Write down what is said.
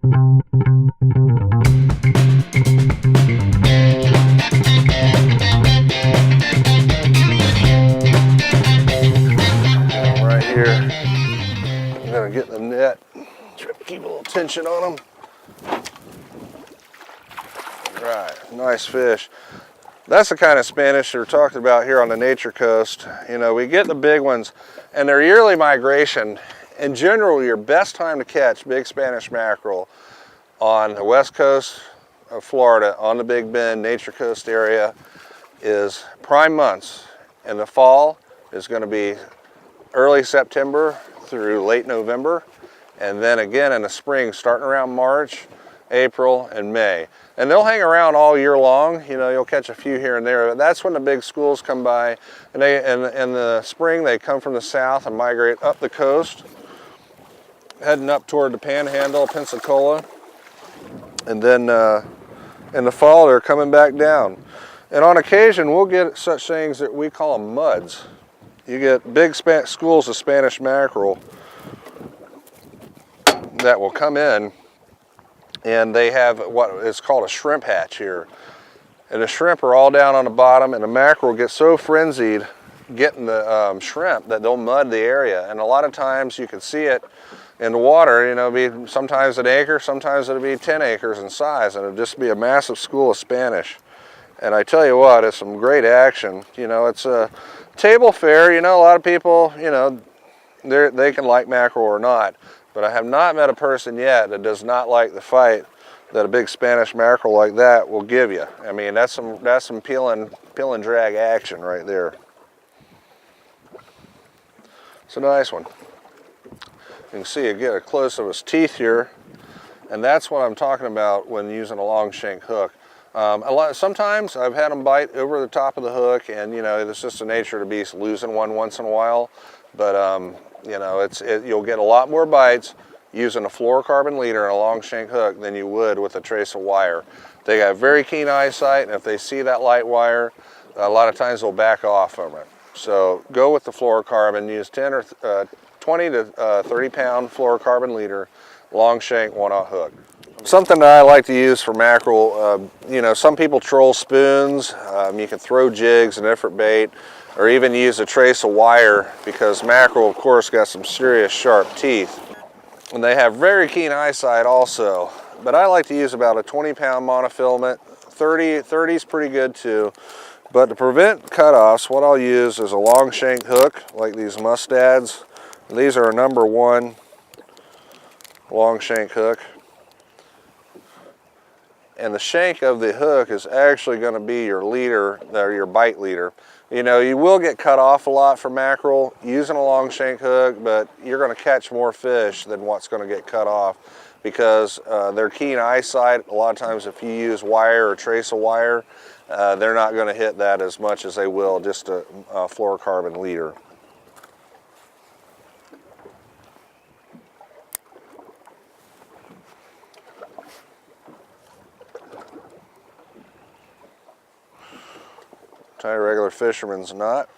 Right here, I'm gonna get the net, try to keep a little tension on them. Right, nice fish. That's the kind of Spanish we're talking about here on the Nature Coast. You know, we get the big ones and their yearly migration. In general, your best time to catch big Spanish mackerel on the west coast of Florida, on the Big Bend, Nature Coast area, is prime months. In the fall is going to be early September through late November, and then again in the spring starting around March, April, and May. And they'll hang around all year long. You know, you'll catch a few here and there, but that's when the big schools come by. And in the spring they come from the south and migrate up the coast, heading up toward the Panhandle, Pensacola, and then in the fall they're coming back down. And on occasion we'll get such things that we call them muds. You get big schools of Spanish mackerel that will come in, and they have what is called a shrimp hatch here. And the shrimp are all down on the bottom, and the mackerel get so frenzied getting the shrimp that they'll mud the area. And a lot of times you can see it in the water, you know, be sometimes an acre, sometimes it'll be 10 acres in size, and it'll just be a massive school of Spanish. And I tell you what, it's some great action. You know, it's a table fare. You know, a lot of people, you know, they can like mackerel or not, but I have not met a person yet that does not like the fight that a big Spanish mackerel like that will give you. I mean, that's some peel and drag action right there. It's a nice one. You can see, get a close of his teeth here, and that's what I'm talking about when using a long shank hook. Sometimes I've had them bite over the top of the hook, and you know, it's just the nature of the beast, losing one once in a while. But you know, you'll get a lot more bites using a fluorocarbon leader and a long shank hook than you would with a trace of wire. They got very keen eyesight, and if they see that light wire, a lot of times they'll back off from it. So go with the fluorocarbon. Use 10 or 20 to 30 pound fluorocarbon leader, long shank, 1/0 hook. Something that I like to use for mackerel, you know, some people troll spoons. You can throw jigs and different bait, or even use a trace of wire, because mackerel, of course, got some serious sharp teeth. And they have very keen eyesight also. But I like to use about a 20 pound monofilament. 30 is pretty good too. But to prevent cutoffs, what I'll use is a long shank hook, like these mustads. These are a #1 long shank hook. And the shank of the hook is actually going to be your leader, or your bite leader. You know, you will get cut off a lot for mackerel using a long shank hook, but you're going to catch more fish than what's going to get cut off, because their keen eyesight, a lot of times if you use wire or trace of wire, they're not going to hit that as much as they will just a fluorocarbon leader. Tie a regular fisherman's knot.